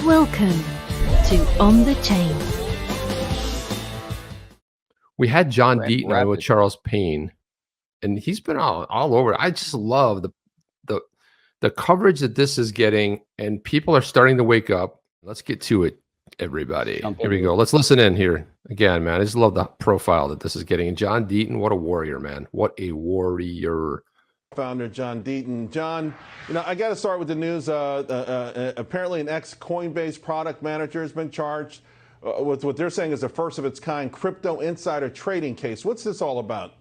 Welcome to On the Chain. We had John Deaton on with Charles Payne, and he's been all over. I just love the coverage that this is getting, and people are starting to wake up. Let's get to it, everybody. Here we go. Let's listen in here again, man. I just love the profile that this is getting. And John Deaton, what a warrior, man. What a warrior. Founder John Deaton. John, I got to start with the news. Apparently an ex-Coinbase product manager has been charged with what they're saying is the first of its kind crypto insider trading case. What's this all about?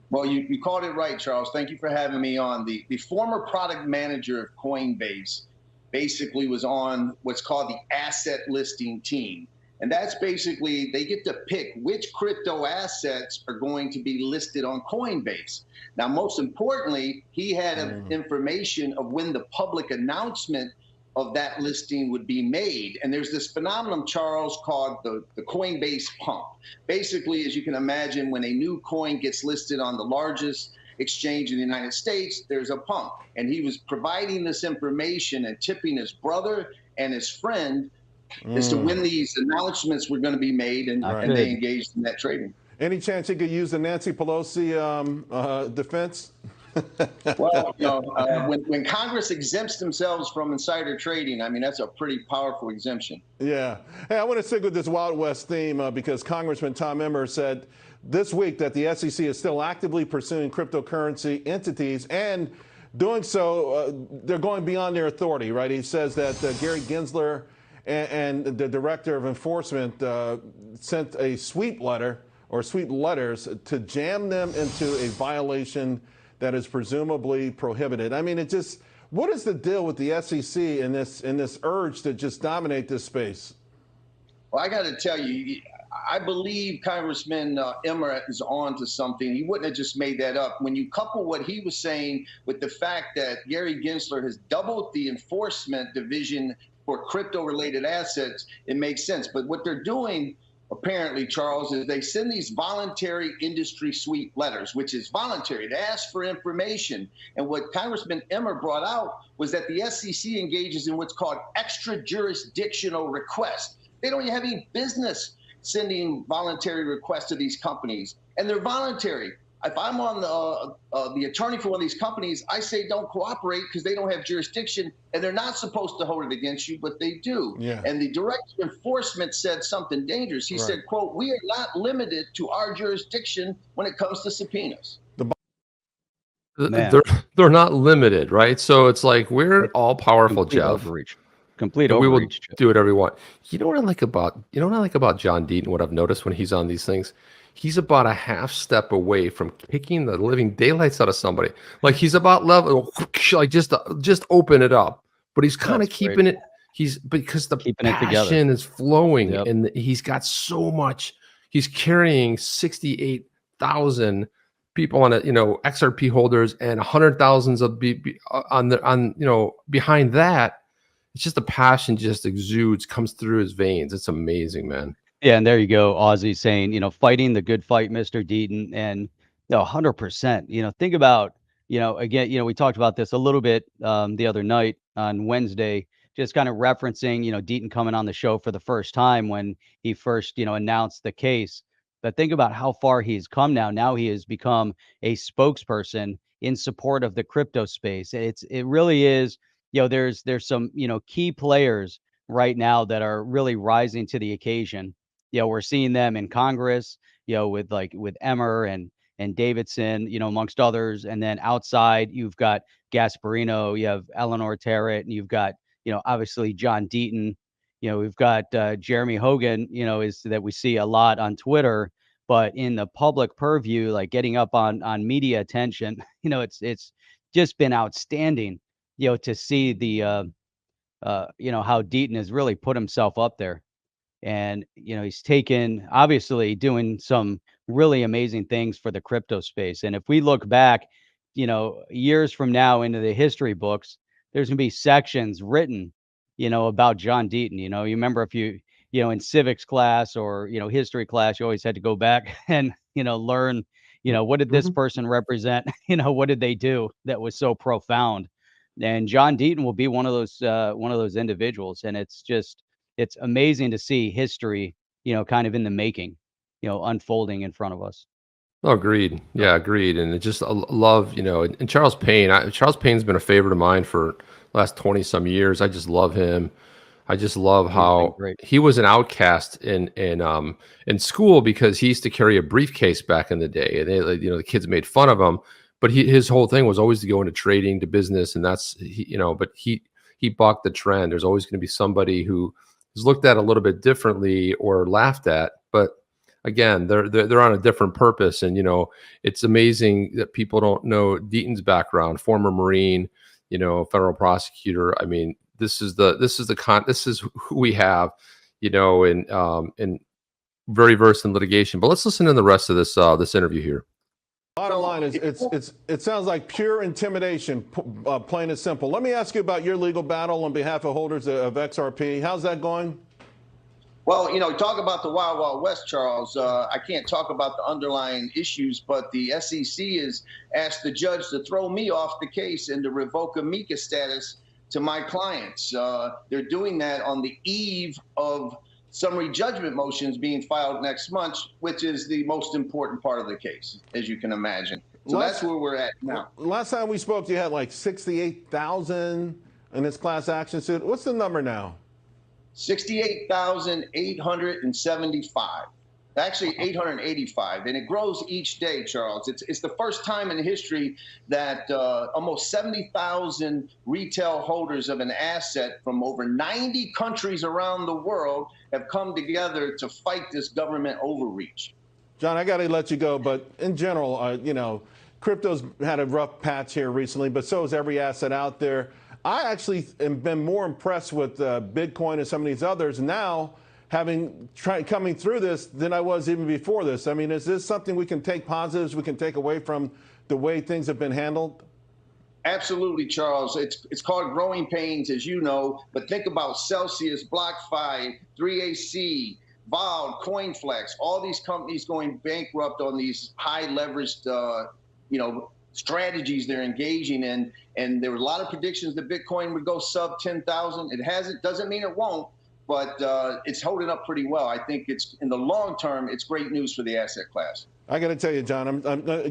Well, you called it right, Charles. Thank you for having me on. The former product manager of Coinbase basically was on what's called the asset listing team. And that's basically, they get to pick which crypto assets are going to be listed on Coinbase. Now, most importantly, he had information of when the public announcement of that listing would be made. And there's this phenomenon, Charles, called the Coinbase pump. Basically, as you can imagine, when a new coin gets listed on the largest exchange in the United States, there's a pump. And he was providing this information and tipping his brother and his friend as to when these announcements were going to be made, and they engaged in that trading. Any chance he could use the Nancy Pelosi defense? Well, when Congress exempts themselves from insider trading, I mean, that's a pretty powerful exemption. Yeah. Hey, I want to stick with this Wild West theme because Congressman Tom Emmer said this week that the SEC is still actively pursuing cryptocurrency entities, and doing so, they're going beyond their authority, right? He says that Gary Gensler and the director of enforcement sent a sweep letter or sweep letters to jam them into a violation that is presumably prohibited. I mean, what is the deal with the SEC in this urge to just dominate this space? Well, I got to tell you, I believe Congressman Emmer is on to something. He wouldn't have just made that up. When you couple what he was saying with the fact that Gary Gensler has doubled the enforcement division for crypto-related assets, it makes sense. But what they're doing, apparently, Charles, is they send these voluntary industry sweep letters, which is voluntary, to ask for information. And what Congressman Emmer brought out was that the SEC engages in what's called extra-jurisdictional requests. They don't have any business sending voluntary requests to these companies, and they're voluntary. If I'm on the attorney for one of these companies, I say don't cooperate because they don't have jurisdiction, and they're not supposed to hold it against you, but they do. Yeah. And the director of enforcement said something dangerous. He said, quote, "We are not limited to our jurisdiction when it comes to subpoenas." They're not limited, right? So it's like we're all powerful, Jeff. Complete overreach. We will do whatever we want. You know what I like about John Deaton? What I've noticed when he's on these things, he's about a half step away from kicking the living daylights out of somebody. Like he's about level, like just open it up. But he's kind of keeping it. Because the passion is flowing, and he's got so much. He's carrying 68,000 people on XRP holders and 100,000s of behind that. It's just the passion just exudes, comes through his veins. It's amazing, man. Yeah, and there you go, Ozzy saying, fighting the good fight, Mr. Deaton, and 100%. Think about, again, we talked about this a little bit the other night on Wednesday, just kind of referencing, Deaton coming on the show for the first time when he first, announced the case. But think about how far he's come now. Now he has become a spokesperson in support of the crypto space. It really is. There's some, key players right now that are really rising to the occasion. We're seeing them in Congress, with Emmer and Davidson, amongst others. And then outside, you've got Gasparino, you have Eleanor Terrett, and you've got, obviously John Deaton. We've got Jeremy Hogan, is that we see a lot on Twitter, but in the public purview, like getting up on media attention, it's just been outstanding. To see the, how Deaton has really put himself up there. And, he's obviously doing some really amazing things for the crypto space. And if we look back, years from now into the history books, there's going to be sections written, about John Deaton. You remember if you, in civics class or, history class, you always had to go back and, learn, what did this person represent? What did they do that was so profound? And John Deaton will be one of those individuals. And it's amazing to see history, kind of in the making, unfolding in front of us. Oh, agreed. Yeah, agreed. And it just I love, and Charles Payne. Charles Payne's been a favorite of mine for the last 20 some years. I just love him. I just love He's been how great. he was an outcast in school because he used to carry a briefcase back in the day, and the kids made fun of him. But his whole thing was always to go into trading, to business, and But he bucked the trend. There's always going to be somebody who is looked at a little bit differently or laughed at, but again, they're on a different purpose. And it's amazing that people don't know Deaton's background, former Marine, federal prosecutor. I mean, this is who we have, and very versed in litigation. But let's listen to the rest of this interview here. Bottom line is, it sounds like pure intimidation, plain and simple. Let me ask you about your legal battle on behalf of holders of XRP. How's that going? Well, talk about the Wild Wild West, Charles. I can't talk about the underlying issues, but the SEC has asked the judge to throw me off the case and to revoke amicus status to my clients. They're doing that on the eve of summary judgment motions being filed next month, which is the most important part of the case, as you can imagine. So that's where we're at now. Last time we spoke, you had like 68,000 in this class action suit. What's the number now? 68,875. Actually 885, and it grows each day, Charles. It's the first time in history that almost 70,000 retail holders of an asset from over 90 countries around the world have come together to fight this government overreach. John, I got to let you go, but in general, crypto's had a rough patch here recently, but so has every asset out there. I actually have been more impressed with Bitcoin and some of these others now, coming through this, than I was even before this. I mean, is this something we can take positives, we can take away from the way things have been handled? Absolutely, Charles. It's called growing pains, as you know, but think about Celsius, BlockFi, 3AC, Vald, CoinFlex, all these companies going bankrupt on these high leveraged, strategies they're engaging in. And there were a lot of predictions that Bitcoin would go sub 10,000. It hasn't, doesn't mean it won't, but it's holding up pretty well. I think it's, in the long term, it's great news for the asset class. I got to tell you, John,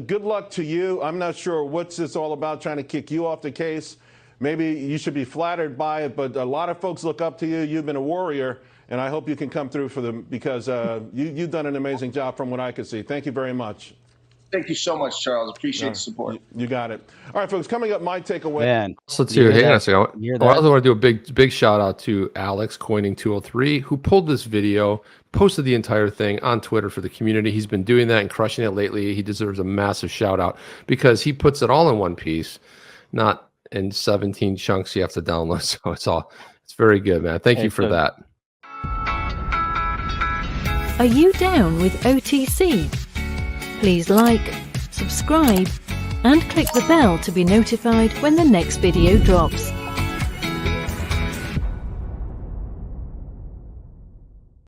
good luck to you. I'm not sure what's this all about, trying to kick you off the case. Maybe you should be flattered by it, but a lot of folks look up to you. You've been a warrior, and I hope you can come through for them, because you've done an amazing job from what I could see. Thank you very much. Thank you so much, Charles. Appreciate the support. You got it. All right, folks, coming up, my takeaway. Man, let's hear. Hang on a second. I also want to do a big shout out to Alex Coining 203, who pulled this video, posted the entire thing on Twitter for the community. He's been doing that and crushing it lately. He deserves a massive shout out because he puts it all in one piece, not in 17 chunks you have to download. So it's very good, man. Thank you for that. Are you down with OTC? Please like, subscribe, and click the bell to be notified when the next video drops.